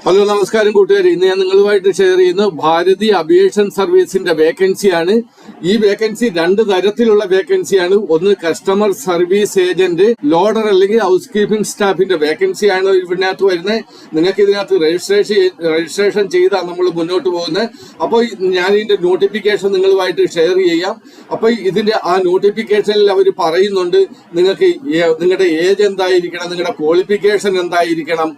Hello നമസ്കാരം കൂട്ടുകാരെ, ഇന്ന് ഞാൻ നിങ്ങളുമായിട്ട് ഷെയർ ചെയ്യുന്ന ഭാരതി അവിയേഷൻ സർവീസിന്റെ വേക്കൻസിയാണ്. ഈ വേക്കൻസി രണ്ട് തരത്തിലുള്ള വേക്കൻസിയാണ്. ഒന്ന് കസ്റ്റമർ സർവീസ് ഏജന്റ്, ലോഡർ അല്ലെങ്കിൽ ഹൗസ് കീപ്പിംഗ് സ്റ്റാഫിന്റെ വേക്കൻസിയാണ് ഇതിനകത്ത് വരുന്നത്. നിങ്ങൾക്ക് ഇതിനകത്ത് രജിസ്ട്രേഷൻ ചെയ്താൽ നമ്മൾ മുന്നോട്ട് പോകുന്നത്. അപ്പോൾ ഞാൻ ഇതിന്റെ നോട്ടിഫിക്കേഷൻ നിങ്ങളുമായിട്ട് ഷെയർ ചെയ്യാം. അപ്പോൾ ഇതിന്റെ ആ നോട്ടിഫിക്കേഷനിൽ അവർ പറയുന്നുണ്ട് നിങ്ങൾക്ക് നിങ്ങളുടെ ഏജ് എന്തായിരിക്കണം, നിങ്ങളുടെ ക്വാളിഫിക്കേഷൻ എന്തായിരിക്കണം,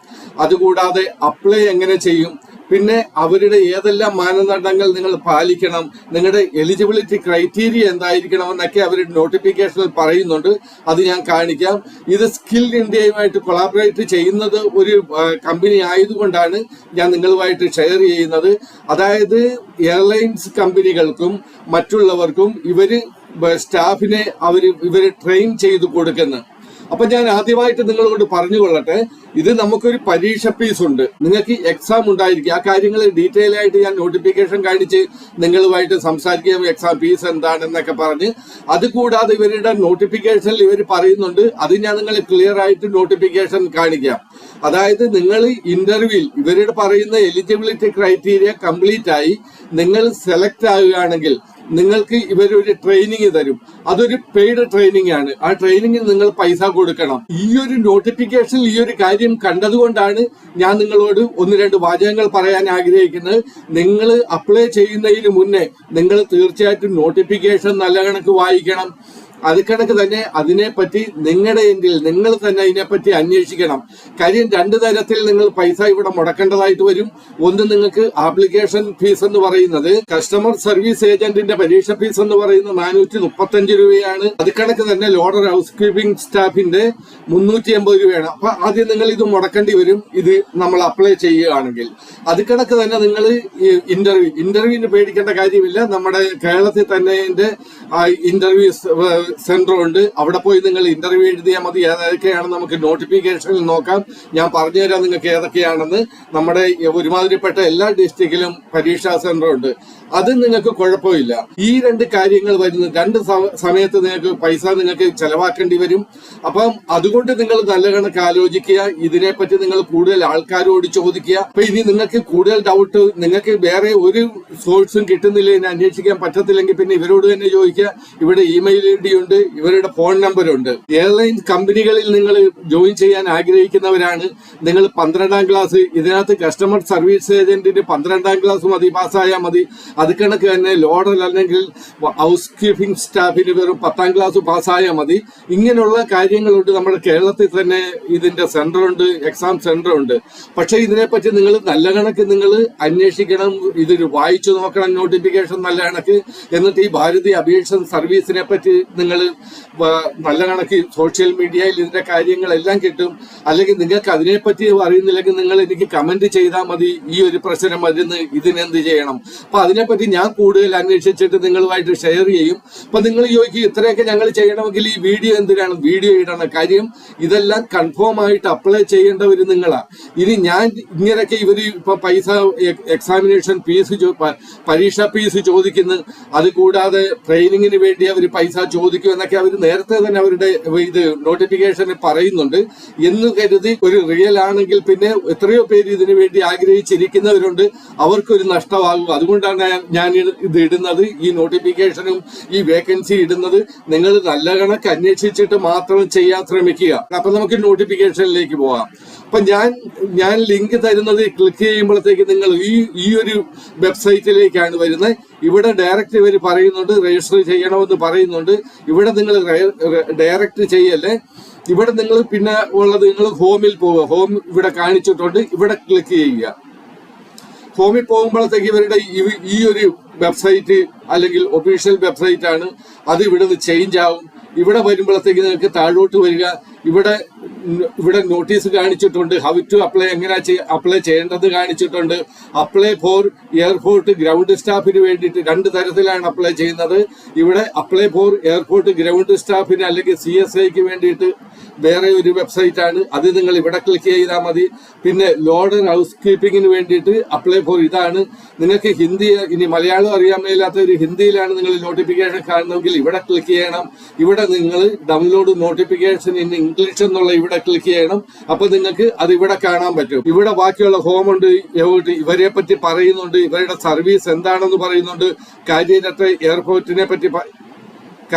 അതുകൂടാതെ അപ്ലൈ എങ്ങനെ ചെയ്യും, പിന്നെ അവരുടെ ഏതെല്ലാം മാനദണ്ഡങ്ങൾ നിങ്ങൾ പാലിക്കണം, നിങ്ങളുടെ എലിജിബിലിറ്റി ക്രൈറ്റീരിയ എന്തായിരിക്കണം എന്നൊക്കെ അവരുടെ നോട്ടിഫിക്കേഷനിൽ പറയുന്നുണ്ട്. അത് ഞാൻ കാണിക്കാം. ഇത് സ്കിൽ ഇന്ത്യയുമായിട്ട് കൊളാബറേറ്റ് ചെയ്യുന്നത് ഒരു കമ്പനി ആയതുകൊണ്ടാണ് ഞാൻ നിങ്ങളുമായിട്ട് ഷെയർ ചെയ്യുന്നത്. അതായത് എയർലൈൻസ് കമ്പനികൾക്കും മറ്റുള്ളവർക്കും സ്റ്റാഫിനെ ഇവര് ട്രെയിൻ ചെയ്ത് കൊടുക്കുന്നു. അപ്പൊ ഞാൻ ആദ്യമായിട്ട് നിങ്ങളോട് പറഞ്ഞുകൊള്ളട്ടെ, ഇത് നമുക്കൊരു പരീക്ഷ ഫീസ് ഉണ്ട്, നിങ്ങൾക്ക് എക്സാം ഉണ്ടായിരിക്കും. ആ കാര്യങ്ങൾ ഡീറ്റെയിൽ ആയിട്ട് ഞാൻ നോട്ടിഫിക്കേഷൻ കാണിച്ച് നിങ്ങളുമായിട്ട് സംസാരിക്കുകയും എക്സാം ഫീസ് എന്താണെന്നൊക്കെ പറഞ്ഞ്, അതുകൂടാതെ ഇവരുടെ നോട്ടിഫിക്കേഷനിൽ ഇവർ പറയുന്നുണ്ട്, അത് ഞാൻ നിങ്ങൾ ക്ലിയർ ആയിട്ട് നോട്ടിഫിക്കേഷൻ കാണിക്കാം. അതായത് നിങ്ങൾ ഇന്റർവ്യൂവിൽ ഇവരുടെ പറയുന്ന എലിജിബിലിറ്റി ക്രൈറ്റീരിയ കംപ്ലീറ്റ് ആയി നിങ്ങൾ സെലക്ട് ആവുകയാണെങ്കിൽ നിങ്ങൾക്ക് ഇവരൊരു ട്രെയിനിങ് തരും. അതൊരു പെയ്ഡ് ട്രെയിനിങ് ആണ്. ആ ട്രെയിനിങ്ങിന് നിങ്ങൾ പൈസ കൊടുക്കണം. ഈ ഒരു നോട്ടിഫിക്കേഷനിൽ ഈ ഒരു കാര്യം കണ്ടതുകൊണ്ടാണ് ഞാൻ നിങ്ങളോട് ഒന്ന് രണ്ട് വാചകങ്ങൾ പറയാൻ ആഗ്രഹിക്കുന്നത്. നിങ്ങൾ അപ്ലൈ ചെയ്യുന്നതിന് മുന്നേ നിങ്ങൾ തീർച്ചയായിട്ടും നോട്ടിഫിക്കേഷൻ നല്ല കണക്ക് വായിക്കണം. അത് കണക്ക് തന്നെ അതിനെപ്പറ്റി നിങ്ങളുടെ എൻഡിൽ നിങ്ങൾ തന്നെ അതിനെപ്പറ്റി അന്വേഷിക്കണം. കാര്യം രണ്ട് തരത്തിൽ നിങ്ങൾ പൈസ ഇവിടെ മുടക്കേണ്ടതായിട്ട് വരും. ഒന്ന്, നിങ്ങൾക്ക് ആപ്ലിക്കേഷൻ ഫീസ് എന്ന് പറയുന്നത്, കസ്റ്റമർ സർവീസ് ഏജന്റിന്റെ പരീക്ഷ ഫീസ് എന്ന് പറയുന്നത് 435 രൂപയാണ്. അത് കണക്ക് തന്നെ ലോഡർ ഹൗസ് കീപ്പിംഗ് സ്റ്റാഫിന്റെ 380 രൂപയാണ്. അപ്പൊ ആദ്യം നിങ്ങൾ ഇത് മുടക്കേണ്ടി വരും, ഇത് നമ്മൾ അപ്ലൈ ചെയ്യുകയാണെങ്കിൽ. അത് കണക്ക് തന്നെ നിങ്ങൾ ഇന്റർവ്യൂവിന് പേടിക്കേണ്ട കാര്യമില്ല. നമ്മുടെ കേരളത്തിൽ തന്നെ ഇന്റർവ്യൂ സെന്റർ ഉണ്ട്. അവിടെ പോയി നിങ്ങൾ ഇന്റർവ്യൂ എഴുതിയാൽ മതി. ഏതൊക്കെയാണെന്ന് നമുക്ക് നോട്ടിഫിക്കേഷനിൽ നോക്കാം. ഞാൻ പറഞ്ഞുതരാം നിങ്ങൾക്ക് ഏതൊക്കെയാണെന്ന്. നമ്മുടെ ഒരുമാതിരിപ്പെട്ട എല്ലാ ഡിസ്ട്രിക്റ്റിലും പരീക്ഷാ സെന്റർ ഉണ്ട്. അത് നിങ്ങൾക്ക് കുഴപ്പമില്ല. ഈ രണ്ട് കാര്യങ്ങൾ വരുന്നത് രണ്ട് സമയത്ത് നിങ്ങൾക്ക് പൈസ നിങ്ങൾക്ക് ചെലവാക്കേണ്ടി വരും. അപ്പം അതുകൊണ്ട് നിങ്ങൾ നല്ല കണക്ക് ആലോചിക്കുക. ഇതിനെപ്പറ്റി നിങ്ങൾ കൂടുതൽ ആൾക്കാരോട് ചോദിക്കുക. അപ്പൊ ഇനി നിങ്ങൾക്ക് കൂടുതൽ ഡൗട്ട്, നിങ്ങൾക്ക് വേറെ ഒരു സോഴ്സും കിട്ടുന്നില്ല, ഇതിനെ അന്വേഷിക്കാൻ പറ്റത്തില്ലെങ്കിൽ പിന്നെ ഇവരോട് തന്നെ ചോദിക്കുക. ഇവിടെ ഇമെയിൽ ID ഉണ്ട്, ഇവരുടെ ഫോൺ നമ്പർ ഉണ്ട്. എയർലൈൻ കമ്പനികളിൽ നിങ്ങൾ ജോയിൻ ചെയ്യാൻ ആഗ്രഹിക്കുന്നവരാണ്. നിങ്ങൾ 12ാം ക്ലാസ്, ഇതിനകത്ത് കസ്റ്റമർ സർവീസ് ഏജന്റിന് 12ാം ക്ലാസ് മതി, പാസ്സായാൽ മതി. അത് കണക്ക് തന്നെ ലോഡർ അല്ലെങ്കിൽ ഹൗസ് കീപ്പിംഗ് സ്റ്റാഫിന് വെറും 10ാം ക്ലാസ് പാസ്സായാൽ മതി. ഇങ്ങനെയുള്ള കാര്യങ്ങളുണ്ട്. നമ്മുടെ കേരളത്തിൽ തന്നെ ഇതിന്റെ സെന്റർ ഉണ്ട്, എക്സാം സെന്റർ ഉണ്ട്. പക്ഷെ ഇതിനെപ്പറ്റി നിങ്ങൾ നല്ല കണക്ക് നിങ്ങൾ അന്വേഷിക്കണം, ഇതൊരു വായിച്ചു നോക്കണം നോട്ടിഫിക്കേഷൻ നല്ല കണക്ക്. എന്നിട്ട് ഈ ഭാരതി അവിയേഷൻ സർവീസിനെ പറ്റി നിങ്ങൾ നല്ല കണക്ക് സോഷ്യൽ മീഡിയയിൽ ഇതിന്റെ കാര്യങ്ങളെല്ലാം കിട്ടും. അല്ലെങ്കിൽ നിങ്ങൾക്ക് അതിനെപ്പറ്റി അറിയുന്നില്ലെങ്കിൽ നിങ്ങൾ എനിക്ക് കമന്റ് ചെയ്താൽ മതി, ഈ ഒരു പ്രശ്നം വരുന്ന ഇതിനെന്ത് ചെയ്യണം. അപ്പൊ അതിനെപ്പറ്റി ഞാൻ കൂടുതൽ അന്വേഷിച്ചിട്ട് നിങ്ങളുമായിട്ട് ഷെയർ ചെയ്യും. അപ്പൊ നിങ്ങൾ ചോദിക്കും, ഇത്രയൊക്കെ ഞങ്ങൾ ചെയ്യണമെങ്കിൽ ഈ വീഡിയോ എന്തിനാണ്? വീഡിയോ ഇടണം. കാര്യം ഇതെല്ലാം കൺഫേം ആയിട്ട് അപ്ലൈ ചെയ്യേണ്ടവർ നിങ്ങളാ. ഇനി ഞാൻ ഇങ്ങനെയൊക്കെ ഇവർ ഇപ്പൊ പൈസ എക്സാമിനേഷൻ ഫീസ്, പരീക്ഷാ ഫീസ് ചോദിക്കുന്നു, അതുകൂടാതെ ട്രെയിനിങ്ങിന് വേണ്ടി അവർ പൈസ ചോദിക്കും എന്നൊക്കെ അവർ നേരത്തെ തന്നെ അവരുടെ ഇത് നോട്ടിഫിക്കേഷന് പറയുന്നുണ്ട്. എന്ന് കരുതി ഒരു റിയൽ ആണെങ്കിൽ പിന്നെ എത്രയോ പേര് ഇതിനു വേണ്ടി ആഗ്രഹിച്ചിരിക്കുന്നവരുണ്ട്, അവർക്കൊരു നഷ്ടമാകും. അതുകൊണ്ടാണ് ഞാൻ ഇത് ഇടുന്നത്, ഈ നോട്ടിഫിക്കേഷനും ഈ വേക്കൻസി ഇടുന്നത്. നിങ്ങൾ നല്ല കണക്ക് അന്വേഷിച്ചിട്ട് മാത്രം ചെയ്യാൻ ശ്രമിക്കുക. അപ്പൊ നമുക്ക് നോട്ടിഫിക്കേഷനിലേക്ക് പോകാം. അപ്പൊ ഞാൻ ലിങ്ക് തരുന്നത് ക്ലിക്ക് ചെയ്യുമ്പോഴത്തേക്ക് നിങ്ങൾ ഈ ഒരു വെബ്സൈറ്റിലേക്കാണ് വരുന്നത്. ഇവിടെ ഡയറക്റ്റ് ഇവർ പറയുന്നുണ്ട് രജിസ്റ്റർ ചെയ്യണമെന്ന് പറയുന്നുണ്ട്. ഇവിടെ നിങ്ങൾ ഡയറക്റ്റ് ചെയ്യല്ലേ. ഇവിടെ നിങ്ങൾ പിന്നെ ഉള്ളത്, നിങ്ങൾ ഹോമിൽ പോവുക. ഹോം ഇവിടെ കാണിച്ചിട്ടുണ്ട്, ഇവിടെ ക്ലിക്ക് ചെയ്യുക. ഹോമിൽ പോകുമ്പോഴത്തേക്ക് ഇവരുടെ ഈ ഒരു വെബ്സൈറ്റ് അല്ലെങ്കിൽ ഒഫീഷ്യൽ വെബ്സൈറ്റ് ആണ്. അത് ഇവിടുന്ന് ചേഞ്ച് ആവും. ഇവിടെ വരുമ്പോഴത്തേക്ക് നിങ്ങൾക്ക് താഴോട്ട് വരിക. ഇവിടെ നോട്ടീസ് കാണിച്ചിട്ടുണ്ട്, ഹൗ ടു അപ്ലൈ, എങ്ങനെ അപ്ലൈ ചെയ്യേണ്ടത് കാണിച്ചിട്ടുണ്ട്. അപ്ലൈ ഫോർ എയർപോർട്ട് ഗ്രൗണ്ട് സ്റ്റാഫിന് വേണ്ടിയിട്ട് രണ്ട് തരത്തിലാണ് അപ്ലൈ ചെയ്യുന്നത്. ഇവിടെ അപ്ലൈ ഫോർ എയർപോർട്ട് ഗ്രൗണ്ട് സ്റ്റാഫിന് അല്ലെങ്കിൽ CSIക്ക് വേണ്ടിയിട്ട് വേറെ ഒരു വെബ്സൈറ്റ് ആണ്. അത് നിങ്ങൾ ഇവിടെ ക്ലിക്ക് ചെയ്താൽ മതി. പിന്നെ ലോഡർ ഹൗസ് കീപ്പിങ്ങിന് വേണ്ടിയിട്ട് അപ്ലൈ ഫോർ ഇതാണ്. നിങ്ങൾക്ക് ഹിന്ദി, ഇനി മലയാളം അറിയാൻ മേലാത്ത ഒരു ഹിന്ദിയിലാണ് നിങ്ങൾ നോട്ടിഫിക്കേഷൻ കാണുന്നതെങ്കിൽ ഇവിടെ ക്ലിക്ക് ചെയ്യണം. ഇവിടെ നിങ്ങൾ ഡൗൺലോഡ് നോട്ടിഫിക്കേഷൻ ഇൻ ഇംഗ്ലീഷ് എന്നുള്ള ഇവിടെ ക്ലിക്ക് ചെയ്യണം. അപ്പൊ നിങ്ങൾക്ക് അത് ഇവിടെ കാണാൻ പറ്റും. ഇവിടെ ബാക്കിയുള്ള ഹോമുണ്ട്, ഇവരെ പറ്റി പറയുന്നുണ്ട്, ഇവരുടെ സർവീസ് എന്താണെന്ന് പറയുന്നുണ്ട്, കാരിയർ എയർപോർട്ടിനെ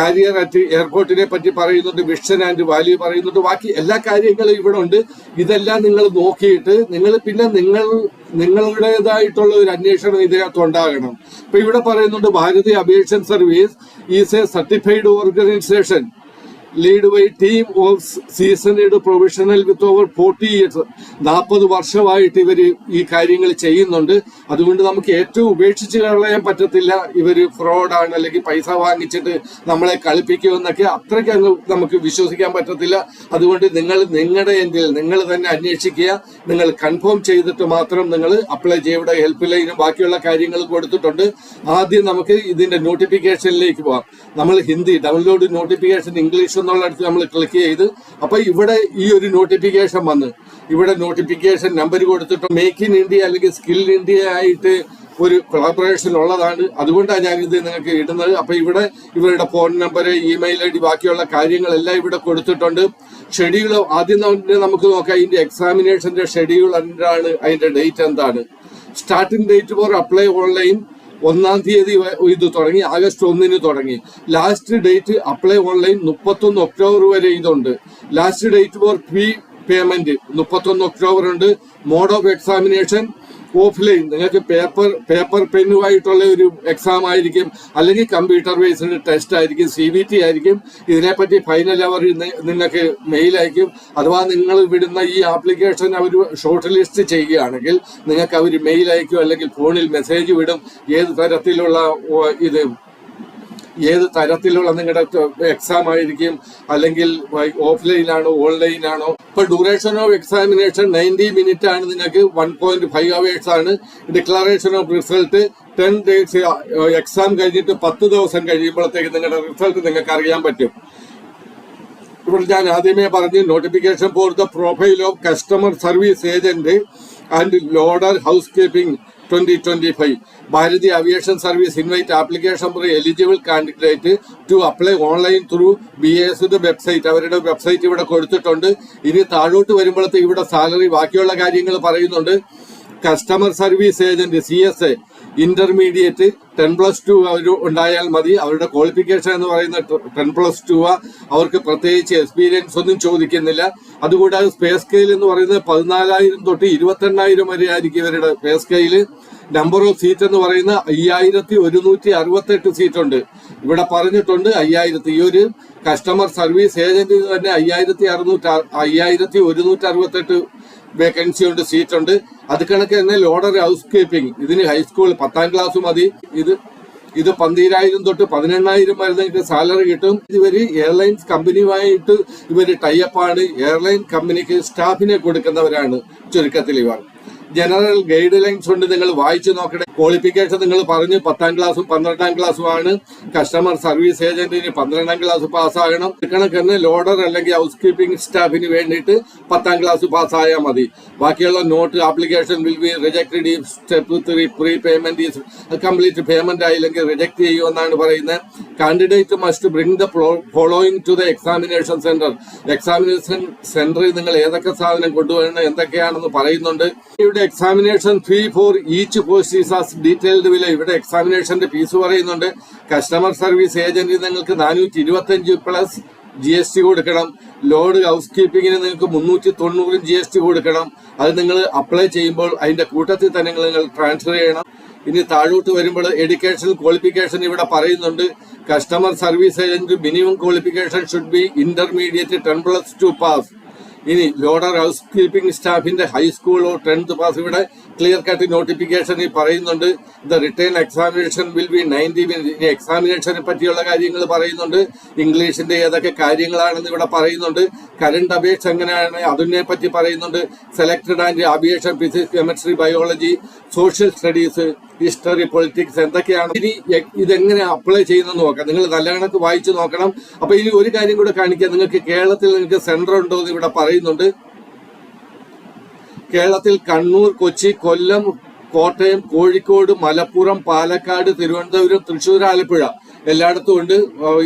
പറ്റി പറയുന്നുണ്ട്, വിഷൻ ആൻഡ് വാല്യൂ പറയുന്നുണ്ട്, ബാക്കി എല്ലാ കാര്യങ്ങളും ഇവിടെ ഉണ്ട്. ഇതെല്ലാം നിങ്ങൾ നോക്കിയിട്ട് പിന്നെ നിങ്ങളുടേതായിട്ടുള്ള ഒരു അന്വേഷണം ഇതിനകത്ത് ഉണ്ടാകണം. ഇപ്പൊ ഇവിടെ പറയുന്നുണ്ട് Bharati aviation service is a certified organisation lead by team of seasoned professional with over 40 years. 40 വർഷമായിട്ട് ഇവര് ഈ കാര്യങ്ങൾ ചെയ്യുന്നുണ്ട്. അതുകൊണ്ട് നമുക്ക് ഏറ്റവും ഉപേക്ഷിച്ച് കളയാൻ പറ്റത്തില്ല. ഇവര് ഫ്രോഡാണ് അല്ലെങ്കിൽ പൈസ വാങ്ങിച്ചിട്ട് നമ്മളെ കളിപ്പിക്കുമെന്നൊക്കെ അത്രയ്ക്ക് അങ്ങ് നമുക്ക് വിശ്വസിക്കാൻ പറ്റത്തില്ല. അതുകൊണ്ട് നിങ്ങളുടെ എൻഡിൽ നിങ്ങൾ തന്നെ അന്വേഷിക്കുക. നിങ്ങൾ കൺഫേം ചെയ്തിട്ട് മാത്രം നിങ്ങൾ അപ്ലൈ ചെയ്യേണ്ട. ഹെൽപ്പ് ലൈനും ബാക്കിയുള്ള കാര്യങ്ങൾ കൊടുത്തിട്ടുണ്ട്. ആദ്യം നമുക്ക് ഇതിന്റെ നോട്ടിഫിക്കേഷനിലേക്ക് പോവാം. നമ്മൾ ഹിന്ദി ഡൗൺലോഡ് നോട്ടിഫിക്കേഷൻ ഇംഗ്ലീഷ് എന്നുള്ളടത്ത് നമ്മൾ ക്ലിക്ക് ചെയ്ത് അപ്പൊ ഇവിടെ ഈ ഒരു നോട്ടിഫിക്കേഷൻ വന്ന് ഇവിടെ നോട്ടിഫിക്കേഷൻ നമ്പർ കൊടുത്തിട്ട് മേക്ക് ഇൻ ഇന്ത്യ അല്ലെങ്കിൽ സ്കിൽ ഇന്ത്യ ആയിട്ട് ഒരു കൊളാബറേഷൻ ഉള്ളതാണ്. അതുകൊണ്ടാണ് ഞാനിത് നിങ്ങൾക്ക് ഇടുന്നത്. അപ്പൊ ഇവിടെ ഇവരുടെ ഫോൺ നമ്പർ, ഇമെയിൽ ID, ബാക്കിയുള്ള കാര്യങ്ങളെല്ലാം ഇവിടെ കൊടുത്തിട്ടുണ്ട്. ഷെഡ്യൂൾ ആദ്യം നമുക്ക് നോക്കാം. ഇതിന്റെ എക്സാമിനേഷന്റെ ഷെഡ്യൂൾ എന്താണ്, അതിന്റെ ഡേറ്റ് എന്താണ്. Starting date for apply online 1-ാം തീയതി ഇത് തുടങ്ങി, August 1-ന് തുടങ്ങി. Last date apply online 31 October വരെ ഇതുണ്ട്. Last date for fee payment 31 October ഉണ്ട്. മോഡ് ഓഫ് എക്സാമിനേഷൻ ഓഫ്ലൈൻ, നിങ്ങൾക്ക് പേപ്പർ പെന്നുമായിട്ടുള്ള ഒരു എക്സാം ആയിരിക്കും, അല്ലെങ്കിൽ കമ്പ്യൂട്ടർ ബേസ്ഡ് ടെസ്റ്റ് ആയിരിക്കും, CBT ആയിരിക്കും. ഇതിനെപ്പറ്റി ഫൈനൽ അവർ നിങ്ങൾക്ക് മെയിൽ അയക്കും. അഥവാ നിങ്ങൾ വിടുന്ന ഈ ആപ്ലിക്കേഷൻ അവർ ഷോർട്ട് ലിസ്റ്റ് ചെയ്യുകയാണെങ്കിൽ നിങ്ങൾക്ക് അവർ മെയിൽ അയക്കും, അല്ലെങ്കിൽ ഫോണിൽ മെസ്സേജ് വിടും. ഏത് തരത്തിലുള്ള നിങ്ങളുടെ എക്സാം ആയിരിക്കും, അല്ലെങ്കിൽ ഓഫ്ലൈൻ ആണോ ഓൺലൈൻ ആണോ. ഇപ്പൊ ഡ്യൂറേഷൻ ഓഫ് എക്സാമിനേഷൻ 90 മിനിറ്റ് ആണ്. നിങ്ങൾക്ക് 1.5 hours ആണ്. Declaration of result 10 days. Exam കഴിഞ്ഞിട്ട് 10 ദിവസം കഴിയുമ്പോഴത്തേക്ക് നിങ്ങളുടെ റിസൾട്ട് നിങ്ങൾക്ക് അറിയാൻ പറ്റും. ഇവിടെ ഞാൻ ആദ്യമേ പറഞ്ഞു, notification for the profile of customer service agent and loader housekeeping 2025. Bharati Aviation Service invite application for eligible candidate to apply online through BASയുടെ വെബ്സൈറ്റ്. അവരുടെ വെബ്സൈറ്റ് ഇവിടെ കൊടുത്തിട്ടുണ്ട്. ഇനി താഴോട്ട് വരുമ്പോഴത്തേക്ക് ഇവിടെ സാലറി ബാക്കിയുള്ള കാര്യങ്ങൾ പറയുന്നുണ്ട്. Customer service agent CSA intermediate 10+2 അവർ ഉണ്ടായാൽ മതി. അവരുടെ ക്വാളിഫിക്കേഷൻ എന്ന് പറയുന്നത് 10+2. അവർക്ക് പ്രത്യേകിച്ച് എക്സ്പീരിയൻസ് ഒന്നും ചോദിക്കുന്നില്ല. അതുകൂടാതെ പേ സ്കെയിൽ എന്ന് പറയുന്നത് 14,000 തൊട്ട് 28,000 വരെ ആയിരിക്കും ഇവരുടെ പേ സ്കെയില്. നമ്പർ ഓഫ് സീറ്റ് എന്ന് പറയുന്ന 5,168 സീറ്റ് ഉണ്ട്. ഇവിടെ പറഞ്ഞിട്ടുണ്ട് 5000. ഈ ഒരു കസ്റ്റമർ സർവീസ് ഏജന്റ് തന്നെ 5,168 വേക്കൻസി ഉണ്ട്, സീറ്റ് ഉണ്ട്. അത് കണക്ക് തന്നെ ലോഡർ ഹൗസ് കീപ്പിംഗ്, ഇതിന് ഹൈസ്കൂൾ 10ാം ക്ലാസ് മതി. ഇത് 12,000 തൊട്ട് 18,000 വരെ നിങ്ങൾക്ക് സാലറി കിട്ടും. ഇവര് എയർലൈൻസ് കമ്പനിയുമായിട്ട് ഇവര് ടൈപ്പാണ്. എയർലൈൻ കമ്പനിക്ക് സ്റ്റാഫിനെ കൊടുക്കുന്നവരാണ് ചുരുക്കത്തിൽ ഇവർ. ജനറൽ ഗൈഡ് ലൈൻസ് ഉണ്ട്, നിങ്ങൾ വായിച്ചു നോക്കണേ. ക്വാളിഫിക്കേഷൻ നിങ്ങൾ പറഞ്ഞു 10ാം ക്ലാസ്സും 12ാം ക്ലാസ്സും ആണ്. കസ്റ്റമർ സർവീസ് ഏജന്റിന് 12ാം ക്ലാസ് പാസ്സാകണം. കണക്കന്നെ ലോഡർ അല്ലെങ്കിൽ ഹൗസ് കീപ്പിംഗ് സ്റ്റാഫിന് വേണ്ടിയിട്ട് 10ാം ക്ലാസ് പാസ്സായാൽ മതി. ബാക്കിയുള്ള note application will be rejected if step 3 prepayment is complete payment ആയില്ലെങ്കിൽ റിജക്ട് ചെയ്യുമെന്നാണ് പറയുന്നത്. Candidate must bring the following to the examination centre. Examination സെന്ററിൽ നിങ്ങൾ ഏതൊക്കെ സാധനം കൊണ്ടുവരണം എന്തൊക്കെയാണെന്ന് പറയുന്നുണ്ട്. ഇവിടെ examination fee for each post is as detailed below. ഇവിടെ എക്സാമിനേഷന്റെ ഫീസ് പറയുന്നുണ്ട്. കസ്റ്റമർ സർവീസ് ഏജന്റ് നിങ്ങൾക്ക് 425 പ്ലസ് GST കൊടുക്കണം. ലോഡ് ഹൗസ് കീപ്പിങ്ങിന് നിങ്ങൾക്ക് 390 GST കൊടുക്കണം. അത് നിങ്ങൾ അപ്ലൈ ചെയ്യുമ്പോൾ അതിന്റെ കൂട്ടത്തിൽ തന്നെ നിങ്ങൾ ട്രാൻസ്ഫർ ചെയ്യണം. ഇനി താഴോട്ട് വരുമ്പോൾ എഡ്യൂക്കേഷണൽ ക്വാളിഫിക്കേഷൻ ഇവിടെ പറയുന്നുണ്ട്. Customer service agent minimum qualification should be intermediate 10+2 pass. ഇനി ലോഡർ ഹൗസ് കീപ്പിംഗ് സ്റ്റാഫിന്റെ ഹൈസ്കൂളോ 10th പാസ് ഇവിടെ ക്ലിയർ കട്ട് നോട്ടിഫിക്കേഷനിൽ പറയുന്നുണ്ട്. The written examination will be 90 minute. ഇനി എക്സാമിനേഷനെ പറ്റിയുള്ള കാര്യങ്ങൾ പറയുന്നുണ്ട്. ഇംഗ്ലീഷിന്റെ ഏതൊക്കെ കാര്യങ്ങളാണെന്ന് ഇവിടെ പറയുന്നുണ്ട്. കറണ്ട് അഫയേഴ്സ് എങ്ങനെയാണ് അതിനെ പറ്റി പറയുന്നുണ്ട്. Selected and aviation, physics, chemistry, biology, social studies, history, politics എന്തൊക്കെയാണ്. ഇനി ഇതെങ്ങനെ അപ്ലൈ ചെയ്യുന്നത് നോക്കാം. നിങ്ങൾ നല്ല കണക്ക് വായിച്ചു നോക്കണം. അപ്പൊ ഇനി ഒരു കാര്യം കൂടെ കാണിക്കാം. നിങ്ങൾക്ക് കേരളത്തിൽ നിങ്ങൾക്ക് സെന്റർ ഉണ്ടോ എന്ന് ഇവിടെ പറയുന്നുണ്ട്. കേരളത്തിൽ കണ്ണൂർ, കൊച്ചി, കൊല്ലം, കോട്ടയം, കോഴിക്കോട്, മലപ്പുറം, പാലക്കാട്, തിരുവനന്തപുരം, തൃശ്ശൂർ, ആലപ്പുഴ എല്ലായിടത്തും ഉണ്ട്.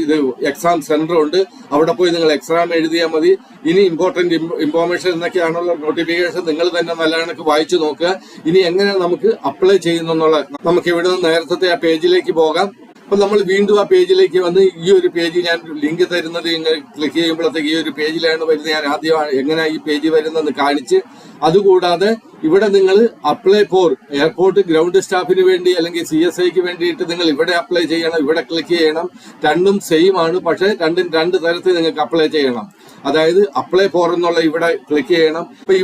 ഇത് എക്സാം സെന്റർ ഉണ്ട്, അവിടെ പോയി നിങ്ങൾ എക്സാം എഴുതിയാൽ മതി. ഇനി ഇമ്പോർട്ടന്റ് ഇൻഫോർമേഷൻ എന്നൊക്കെയാണുള്ള നോട്ടിഫിക്കേഷൻ നിങ്ങൾ തന്നെ നല്ല കണക്ക് വായിച്ചു നോക്കുക. ഇനി എങ്ങനെ നമുക്ക് അപ്ലൈ ചെയ്യുന്നുള്ള നമുക്ക് ഇവിടെ നിന്ന് നേരത്തെ ആ പേജിലേക്ക് പോകാം. അപ്പൊ നമ്മൾ വീണ്ടും ആ പേജിലേക്ക് വന്ന് ഈ ഒരു പേജ് ഞാൻ ലിങ്ക് തരുന്നത് ഇങ്ങനെ ക്ലിക്ക് ചെയ്യുമ്പോഴത്തേക്ക് ഈ ഒരു പേജിലാണ് വരുന്നത്. ഞാൻ ആദ്യം എങ്ങനെ ഈ പേജ് വരുന്നതെന്ന് കാണിച്ച്, അതുകൂടാതെ ഇവിടെ നിങ്ങൾ അപ്ലൈ ഫോർ എയർപോർട്ട് ഗ്രൗണ്ട് സ്റ്റാഫിന് വേണ്ടി അല്ലെങ്കിൽ CSIക്ക് വേണ്ടിയിട്ട് നിങ്ങൾ ഇവിടെ അപ്ലൈ ചെയ്യണം, ഇവിടെ ക്ലിക്ക് ചെയ്യണം. രണ്ടും സെയിം ആണ്, പക്ഷെ രണ്ടും രണ്ട് തരത്തിൽ നിങ്ങൾക്ക് അപ്ലൈ ചെയ്യണം. അതായത് അപ്ലൈ ഫോർ എന്നുള്ള ഇവിടെ ക്ലിക്ക് ചെയ്യണം. അപ്പൊ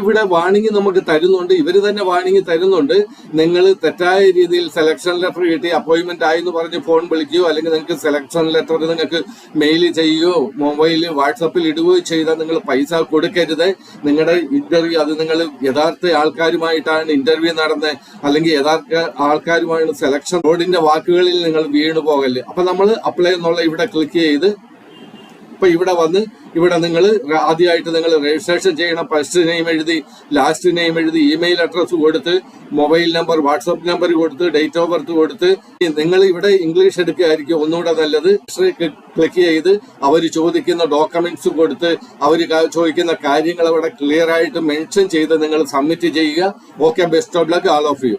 ഇവിടെ വാണിംഗ് നമുക്ക് തരുന്നുണ്ട്, ഇവര് തന്നെ വാണിംഗ് തരുന്നുണ്ട്. നിങ്ങൾ തെറ്റായ രീതിയിൽ സെലക്ഷൻ ലെറ്റർ കിട്ടി അപ്പോയിന്റ്മെന്റ് ആയി എന്ന് പറഞ്ഞ് ഫോൺ വിളിക്കുകയോ അല്ലെങ്കിൽ നിങ്ങൾക്ക് സെലക്ഷൻ ലെറ്റർ നിങ്ങൾക്ക് മെയിൽ ചെയ്യുകയോ മൊബൈലിൽ വാട്സപ്പിൽ ഇടുകയോ ചെയ്താൽ നിങ്ങൾ പൈസ കൊടുക്കരുത്. നിങ്ങളുടെ ഇന്റർവ്യൂ അത് നിങ്ങൾ യഥാർത്ഥ ആൾക്കാരുമായിട്ടാണ് ഇന്റർവ്യൂ നടന്നത്, അല്ലെങ്കിൽ യഥാർത്ഥ ആൾക്കാരുമായുള്ള സെലക്ഷൻ ബോർഡിന്റെ വാക്കുകളിൽ നിങ്ങൾ വീണു പോകല്ലേ. അപ്പൊ നമ്മൾ അപ്ലൈ എന്നുള്ള ഇവിടെ ക്ലിക്ക് ചെയ്ത് ഇപ്പൊ ഇവിടെ വന്ന് ഇവിടെ നിങ്ങൾ ആദ്യമായിട്ട് നിങ്ങൾ രജിസ്ട്രേഷൻ ചെയ്യണം. ഫസ്റ്റ് നെയിം എഴുതി, ലാസ്റ്റ് നെയിം എഴുതി, ഇമെയിൽ അഡ്രസ് കൊടുത്ത്, മൊബൈൽ നമ്പർ, വാട്സപ്പ് നമ്പർ കൊടുത്ത്, ഡേറ്റ് ഓഫ് ബർത്ത് കൊടുത്ത്, നിങ്ങൾ ഇവിടെ ഇംഗ്ലീഷ് എടുക്കുകയായിരിക്കും ഒന്നുകൂടെ നല്ലത്. ക്ലിക്ക് ചെയ്ത് അവർ ചോദിക്കുന്ന ഡോക്യുമെന്റ്സ് കൊടുത്ത് അവർ ചോദിക്കുന്ന കാര്യങ്ങൾ അവിടെ ക്ലിയർ ആയിട്ട് മെൻഷൻ ചെയ്ത് നിങ്ങൾ സബ്മിറ്റ് ചെയ്യുക. Okay, best of luck all of U.